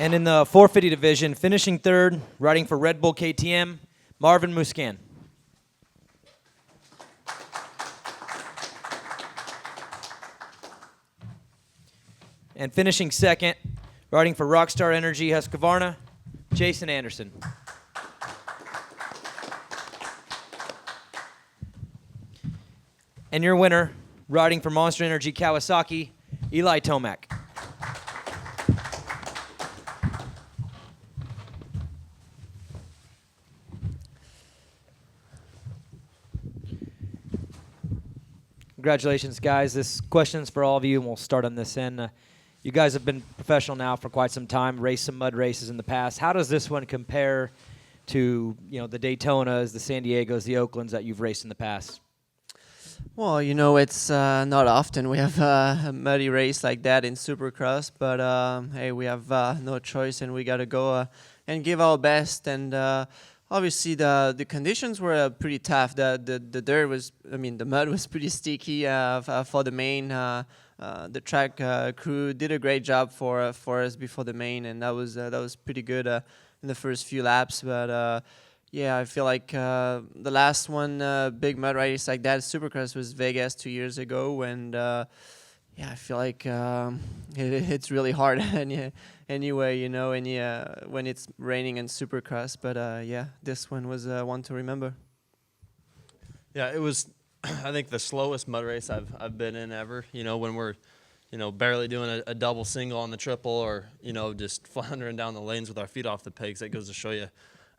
And in the 450 division, finishing third, riding for Red Bull KTM, Marvin Musquin. And finishing second, riding for Rockstar Energy Husqvarna, Jason Anderson. And your winner, riding for Monster Energy Kawasaki, Eli Tomac. Congratulations, guys. This question's for all of you, and we'll start on this end. You guys have been professional now for quite some time, raced some mud races in the past. How does this one compare to, the Daytonas, the San Diegos, the Oaklands that you've raced in the past? Well, it's not often we have a muddy race like that in Supercross, but hey, we have no choice, and we got to go and give our best. And obviously, the conditions were pretty tough. The dirt was, the mud was pretty sticky for the main. The track crew did a great job for us before the main, and that was pretty good in the first few laps. But yeah, I feel like the last one big mud race like that, Supercross, was Vegas 2 years ago, and yeah, I feel like it's really hard anyway, when it's raining in Supercross. But yeah, this one was one to remember. Yeah, it was, I think, the slowest mud race I've been in ever. When we're, barely doing a double single on the triple, or just floundering down the lanes with our feet off the pegs. That goes to show you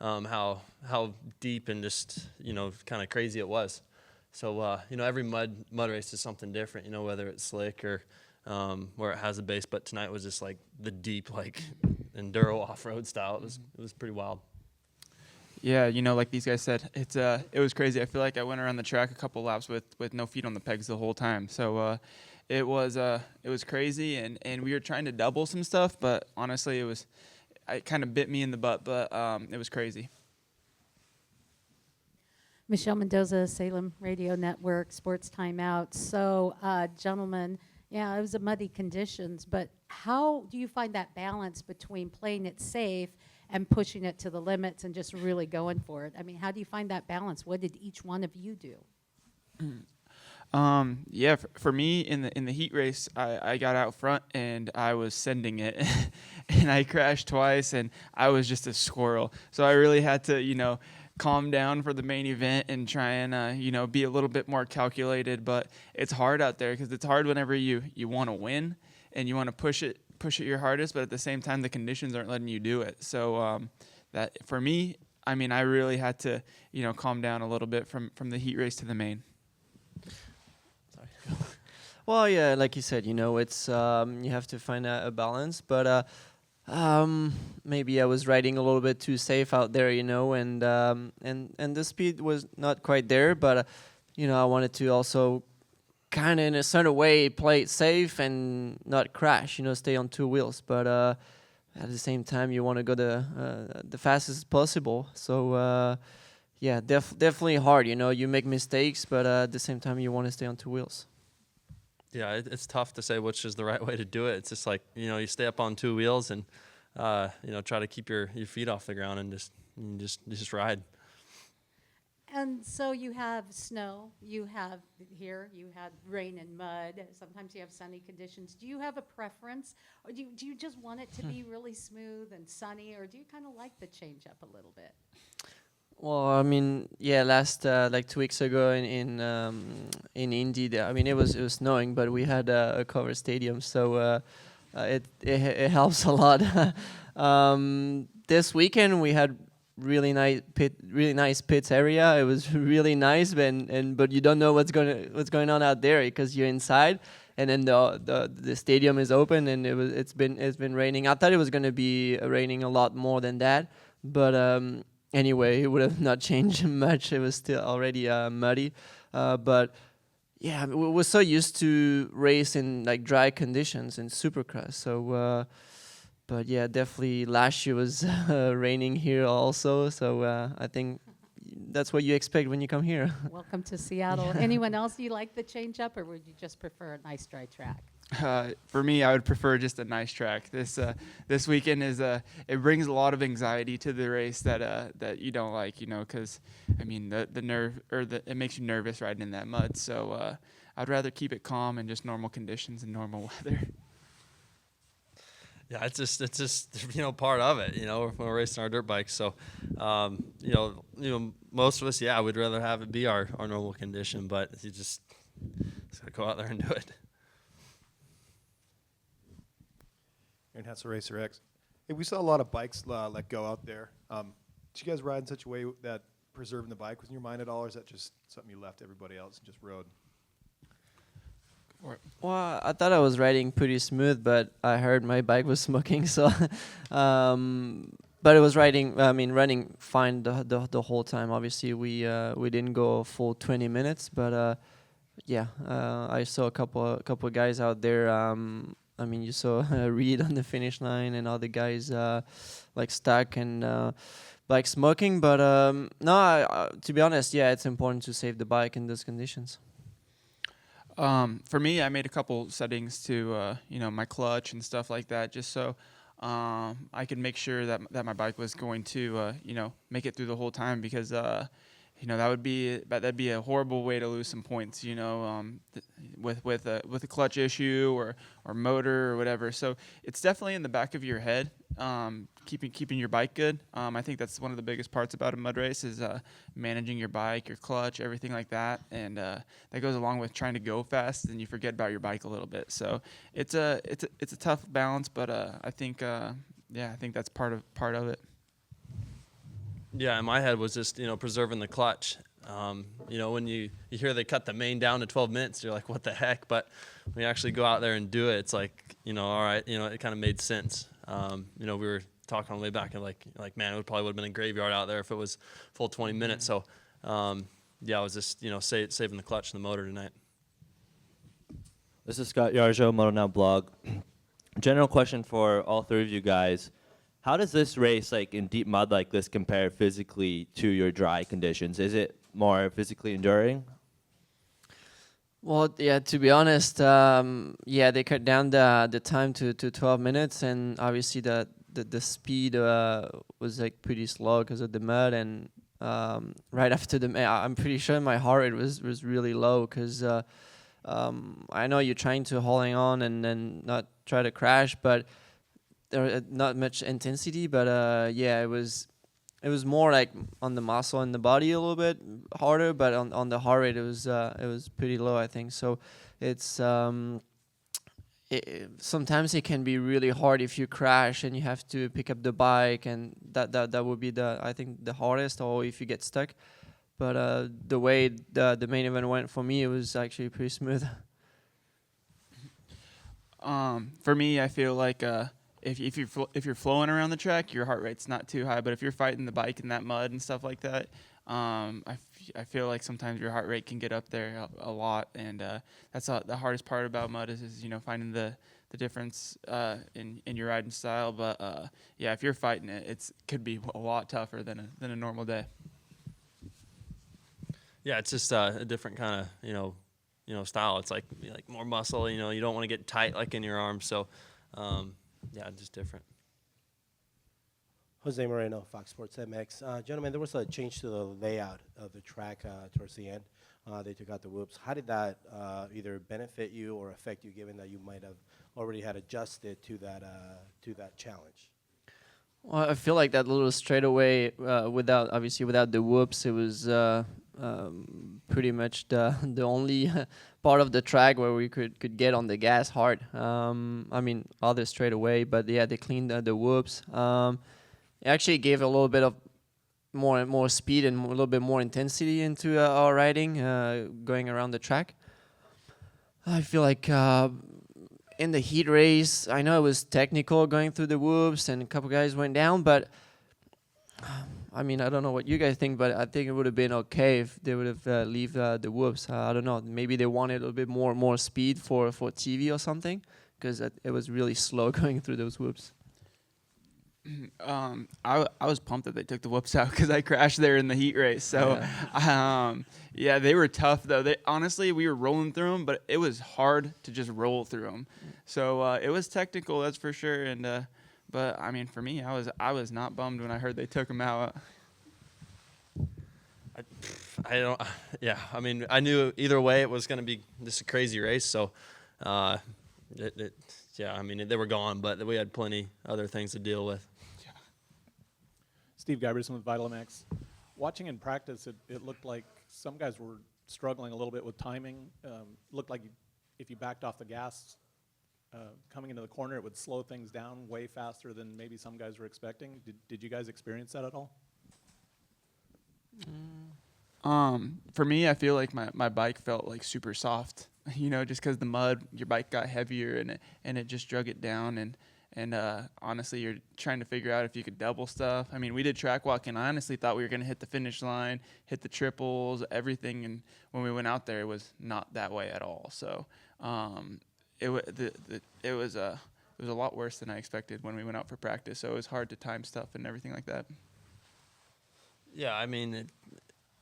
how deep and just kind of crazy it was. So every mud race is something different. Whether it's slick or where it has a base. But tonight was just like the deep, like enduro off-road style. It was pretty wild. Yeah, like these guys said, it was crazy. I feel like I went around the track a couple laps with no feet on the pegs the whole time. So it was crazy, and we were trying to double some stuff, but honestly, it kind of bit me in the butt, but it was crazy. Michelle Mendoza, Salem Radio Network, Sports Timeout. So, gentlemen, yeah, it was a muddy conditions, but how do you find that balance between playing it safe and pushing it to the limits and just really going for it? How do you find that balance? What did each one of you do? Yeah, for me in the heat race, I got out front and I was sending it, and I crashed twice, and I was just a squirrel. So I really had to calm down for the main event and try and be a little bit more calculated. But it's hard out there because it's hard whenever you want to win and you want to push it your hardest, but at the same time the conditions aren't letting you do it. So that for me, I really had to calm down a little bit from the heat race to the main. Well, yeah, like you said, it's you have to find a balance, but maybe I was riding a little bit too safe out there, and the speed was not quite there, but I wanted to also kind of in a certain way play it safe and not crash, stay on two wheels, but at the same time you want to go the fastest possible. So yeah, definitely hard. You make mistakes, but at the same time you want to stay on two wheels. Yeah, it's tough to say which is the right way to do it. It's just like, you stay up on two wheels and, try to keep your feet off the ground and just ride. And so you have snow, you had rain and mud, sometimes you have sunny conditions. Do you have a preference, or do you just want it to be really smooth and sunny, or do you kind of like the change up a little bit? Well, yeah, last like 2 weeks ago in Indy, it was snowing, but we had a covered stadium, so it helps a lot. This weekend we had really nice pits area. It was really nice, but you don't know what's going on out there because you're inside, and then the stadium is open, and it's been raining. I thought it was going to be raining a lot more than that, but anyway, it would have not changed much. It was still already muddy, but yeah, we were so used to race in like dry conditions in Supercross. So, but yeah, definitely last year was raining here also. So I think that's what you expect when you come here. Welcome to Seattle. Yeah. Anyone else, do you like the change up, or would you just prefer a nice dry track? For me, I would prefer just a nice track. This weekend is it brings a lot of anxiety to the race that you don't like, because I mean the nerve it makes you nervous riding in that mud. So I'd rather keep it calm and just normal conditions and normal weather. Yeah, it's just part of it. When we're racing our dirt bikes, so most of us, we'd rather have it be our normal condition, but you just gotta go out there and do it. And Hessa Racer X. Hey, we saw a lot of bikes let go out there. Did you guys ride in such a way that preserving the bike was in your mind at all, or is that just something you left everybody else and just rode? Well, I thought I was riding pretty smooth, but I heard my bike was smoking, so but it was running fine the whole time. Obviously, we didn't go a full 20 minutes, but I saw a couple of guys out there. You saw Reed on the finish line and other guys stuck and smoking. But no, to be honest, it's important to save the bike in those conditions. For me, I made a couple settings to my clutch and stuff like that, just so I could make sure that my bike was going to make it through the whole time, because that'd be a horrible way to lose some points, with a clutch issue or motor or whatever. So it's definitely in the back of your head, keeping your bike good. I think that's one of the biggest parts about a mud race is managing your bike, your clutch, everything like that, and that goes along with trying to go fast, and you forget about your bike a little bit. So it's a tough balance, but I think that's part of it. Yeah, in my head was just, preserving the clutch. When you hear they cut the main down to 12 minutes, you're like, what the heck? But when you actually go out there and do it, it's like, all right, it kind of made sense. We were talking on the way back and like, man, it probably would have been a graveyard out there if it was full 20 minutes. So, I was just, saving the clutch and the motor tonight. This is Scott Yarjo, Moto Now blog. General question for all three of you guys. How does this race, in deep mud like this, compare physically to your dry conditions? Is it more physically enduring? Well, to be honest, they cut down the time to 12 minutes, and obviously the speed was pretty slow because of the mud, and right after I'm pretty sure my heart rate was really low because I know you're trying to holding on and then not try to crash, but there not much intensity, but it was more on the muscle and the body a little bit harder, but on the heart rate it was pretty low, I think. So it's sometimes it can be really hard if you crash and you have to pick up the bike, and that would be I think the hardest, or if you get stuck. But the way the main event went for me, it was actually pretty smooth. For me, I feel like if you're flowing around the track, your heart rate's not too high. But if you're fighting the bike in that mud and stuff like that, I feel like sometimes your heart rate can get up there a lot, and that's the hardest part about mud is finding the difference in your riding style. But if you're fighting it, it could be a lot tougher than a normal day. Yeah, it's just a different kind of style. It's like more muscle. You don't want to get tight in your arms. So just different. Jose Moreno, Fox Sports MX. Gentlemen, there was a change to the layout of the track towards the end. They took out the whoops. How did that either benefit you or affect you, given that you might have already had adjusted to that challenge? Well, I feel like that little straightaway, without the whoops, it was pretty much the only part of the track where we could get on the gas hard. Other straightaway, but they cleaned the whoops. It actually gave a little bit of more speed and a little bit more intensity into our riding, going around the track. I feel like in the heat race, I know it was technical going through the whoops and a couple guys went down, but I don't know what you guys think, but I think it would have been okay if they would have leave the whoops. I don't know, maybe they wanted a little bit more speed for TV or something, because it was really slow going through those whoops. I was pumped that they took the whoops out because I crashed there in the heat race. So, yeah, they were tough though. Honestly, we were rolling through them, but it was hard to just roll through them. So it was technical, that's for sure. And but I mean, for me, I was not bummed when I heard they took them out. I don't. Yeah, I mean, I knew either way it was going to be just a crazy race. So, yeah, I mean, they were gone, but we had plenty other things to deal with. Steve Giberson with Vitalmax. Watching in practice, it looked like some guys were struggling a little bit with timing. Looked like if you backed off the gas coming into the corner, it would slow things down way faster than maybe some guys were expecting. Did you guys experience that at all? For me, I feel like my bike felt like super soft, you know, just because the mud, your bike got heavier and it just drug it down. And honestly, you're trying to figure out if you could double stuff. I mean, we did track walk, and I honestly thought we were going to hit the finish line, hit the triples, everything. And when we went out there, it was not that way at all. So it was a lot worse than I expected when we went out for practice. So it was hard to time stuff and everything like that. Yeah, I mean,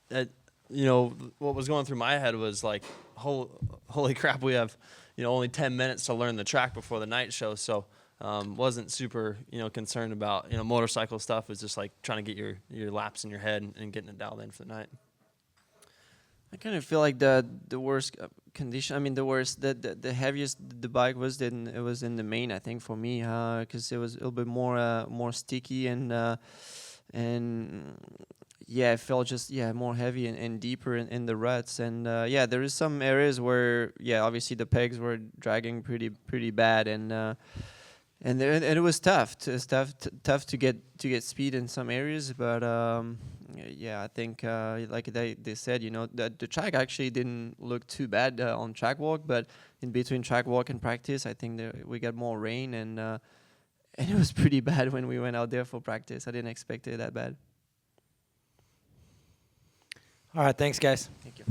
you know, what was going through my head was like, holy crap, we have, you know, only 10 minutes to learn the track before the night show. So wasn't super, you know, concerned about, you know, motorcycle stuff. It was just like trying to get your laps in your head and getting it dialed in for the night. I kind of feel like the worst condition. I mean, the heaviest the bike was. Then it was in the main. I think for me, because it was a little bit more sticky and yeah, it felt just more heavy and deeper in the ruts. And yeah, there is some areas where obviously the pegs were dragging pretty bad and it was tough. It's tough to get speed in some areas, but I think like they said, you know, the track actually didn't look too bad on track walk, but in between track walk and practice, I think we got more rain and it was pretty bad when we went out there for practice. I didn't expect it that bad. All right, thanks, guys. Thank you.